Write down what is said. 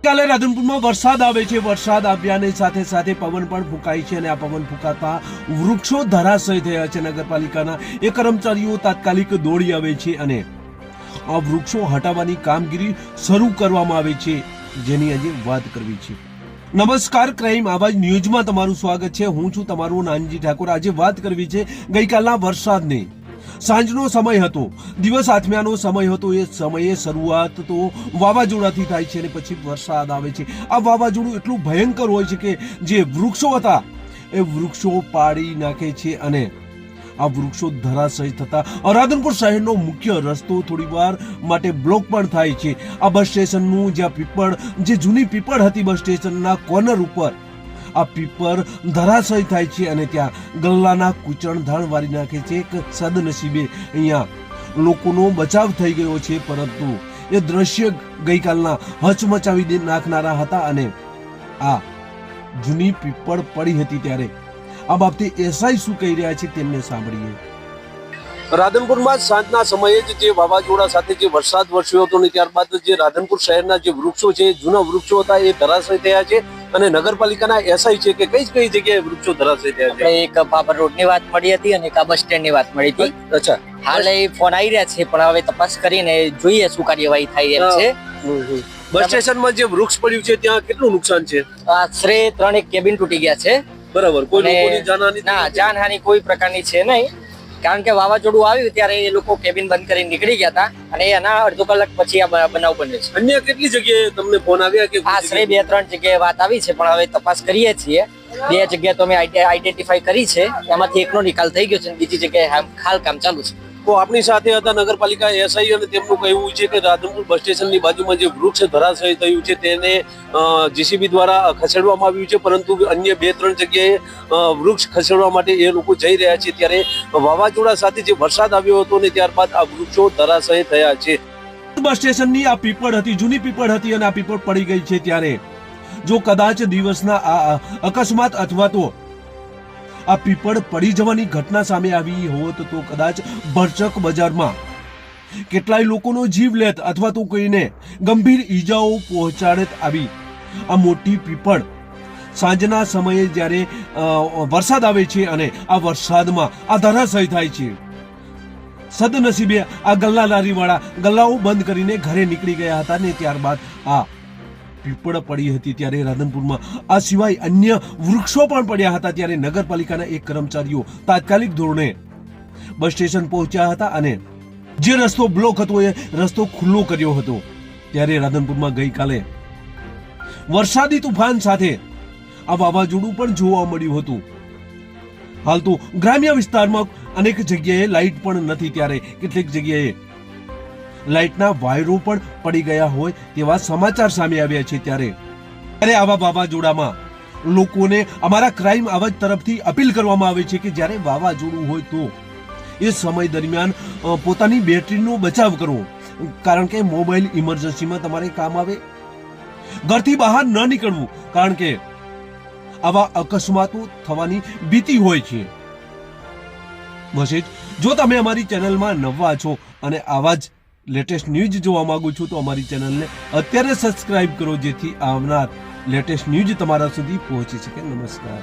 કાલે રાધનપુરમાં વરસાદ આવે છે. વરસાદ આવ્યાની સાથે સાથે પવન પણ ફૂંકાય છે અને આ પવન ફૂંકાતા વૃક્ષો ધરાશય થયા છે. નગરપાલિકાના એ કર્મચારીઓ તાત્કાલિક દોડી આવે છે અને આ વૃક્ષો હટાવવાની કામગીરી શરૂ કરવામાં આવે છે, જેની આજે વાત કરવી છે. નમસ્કાર, ક્રાઇમ આવાજ ન્યૂઝમાં તમારું સ્વાગત છે. હું છું તમારું નાનજી ઠાકોર. આજે વાત કરવી છે ગઈકાલના વરસાદની. સાંજનો સમય હતો, દિવસ આથમ્યાનો સમય હતો. એ સમયે શરૂઆત તો વાવાઝોડાથી થાય છે અને પછી વરસાદ આવે છે. આ વાવાઝોડું એટલું ભયંકર હોય છે કે જે વૃક્ષો હતા એ વૃક્ષો પાડી નાખે છે અને આ વૃક્ષો ધરાશય થતા રાધનપુર શહેરનો મુખ્ય રસ્તો થોડી વાર માટે બ્લોક પણ થાય છે. આ બસ સ્ટેશનનું જ્યાં પીપળ, જે જૂની પીપળ હતી બસ સ્ટેશનના કોર્નર ઉપર, આ પીપર ધરાશય થાય છે અને ત્યાં ગલ્લાના કૂચણ ધાણ વારી નાખે છે. એક સદનસીબે અહીંયા લોકોનો બચાવ થઈ ગયો છે, પરંતુ એ દ્રશ્ય ગઈકાલના હચમચાવી નાખનારા હતા અને આ જૂની પીપળ પડી હતી. ત્યારે આ બાબતે એસઆઈ શું કહી રહ્યા છે તેમને સાંભળીએ. રાધનપુરમાં સાંજના સમયે જ જે વાવાઝોડા સાથે જે વરસાદ વરસ્યો હતો ને ત્યારબાદ જે રાધનપુર શહેરના જે વૃક્ષો છે, જૂના વૃક્ષો હતા, એ ધરાશય થયા છે અને નગરપાલિકાના એસઆઈ છે કે કઈ જગ્યાએ વૃક્ષો ધરાશય થયા છે. એક બાબર રોડની વાત મળી હતી અને એક બસ સ્ટેન્ડની વાત મળી હતી. અચ્છા, હાલ એ ફોન આવી રહ્યા છે, પણ હવે તપાસ કરીને જોઈએ શું કાર્યવાહી થાય એમ છે. બસ સ્ટેશનમાં જે વૃક્ષ પડ્યું છે ત્યાં કેટલું નુકસાન છે? આશરે 3 કેબિન તૂટી ગયા છે. બરાબર. કોઈ લોકોની જાનહાનિ? ના, જાનહાનિ કોઈ પ્રકારની છે નહીં, કારણ કે વાવાઝોડું આવ્યું ત્યારે એ લોકો કેબિન બંધ કરીને નીકળી ગયા હતા અને એના અડધો કલાક પછી આ બનાવ બન્યો છે. અન્ય કેટલી જગ્યાએ તમને ફોન આવ્યા કે? આશરે 2-3 જગ્યાએ વાત આવી છે, પણ હવે તપાસ કરીએ છીએ. 2 જગ્યાએ તો અમે આઈડેન્ટિફાઈ કરી છે, એમાંથી એકનો નિકાલ થઈ ગયો છે, બીજી જગ્યાએ હાલ કામ ચાલુ છે. તો આપણી સાથે હતા નગરપાલિકા એસઆઈ અને તેમનું કહેવું છે કે રાધનપુર બસ સ્ટેશનની બાજુમાં જે વૃક્ષ ધરાશય થયું છે તેને જેસીબી દ્વારા ખસેડવામાં આવ્યું છે, પરંતુ અન્ય 2-3 જગ્યાએ વૃક્ષ ખસેડવા માટે એ લોકો જઈ રહ્યા છે. ત્યારે વાવાઝોડા સાથે જે વરસાદ આવ્યો હતો ને ત્યારબાદ આ વૃક્ષો ધરાશય થયા છે. બસ સ્ટેશનની આ પીપળ હતી, જૂની પીપળ હતી અને આ પીપળ પડી ગઈ છે. ત્યારે જો કદાચ દિવસના આ અકસ્માત અથવા તો આ પીપળ પડી જવાની ઘટના સામે આવી હોત તો કદાચ ભરચક બજારમાં કેટલાય લોકોનો જીવ લેત અથવા તો કોઈને ગંભીર ઈજાઓ પહોંચાડત. આવી આ મોટી પીપળ સાંજના સમયે જ્યારે વરસાદ આવે છે અને આ વરસાદમાં આ ધરાશય થાય છે. સદનસીબે આ ગલ્લા લારીવાળા ગલ્લાઓ બંધ કરીને ઘરે નીકળી ગયા હતા ને ત્યારબાદ આ પીપળ પડી હતી. ત્યારે રાધનપુરમાં આ સિવાય અન્ય વૃક્ષો પણ પડ્યા હતા. ત્યારે નગરપાલિકાના એક કર્મચારીઓ તાત્કાલિક ધોરણે બસ સ્ટેશન પહોંચ્યા હતા અને જે રસ્તો બ્લોક હતો એ રસ્તો ખુલ્લો કર્યો હતો. ત્યારે રાધનપુરમાં ગઈકાલે વરસાદી તુફાન સાથે આ વાવાઝોડું પણ જોવા મળ્યું હતું. હાલ તો ગ્રામ્ય વિસ્તારમાં અનેક જગ્યાએ લાઇટ પણ નથી. ત્યારે કેટલીક જગ્યાએ લાઇટના વાયરો પણ પડી ગયા હોય તેવા સમાચાર સામે આવ્યા છે. ત્યારે આવા વાવાઝોડામાં લોકોને અમારા ક્રાઇમ આવાજ તરફથી અપીલ કરવામાં આવે છે કે જ્યારે વાવાઝોડું હોય તો એ સમય દરમિયાન પોતાની બેટરીનો બચાવ કરવો, કારણ કે મોબાઈલ ઇમરજન્સીમાં તમારે કામ આવે. ઘરથી બહાર ન નીકળવું, કારણ કે આવા અકસ્માતો થવાની ભીતિ હોય છે. બસ જ, જો તમે અમારી ચેનલમાં નવા છો અને આવા જ લેટેસ્ટ ન્યૂઝ જોવા માંગુ છો તો અમારી ચેનલને અત્યારે સબસ્ક્રાઇબ કરો, જેથી આવનાર લેટેસ્ટ ન્યૂઝ તમારા સુધી પહોંચી શકે. નમસ્કાર.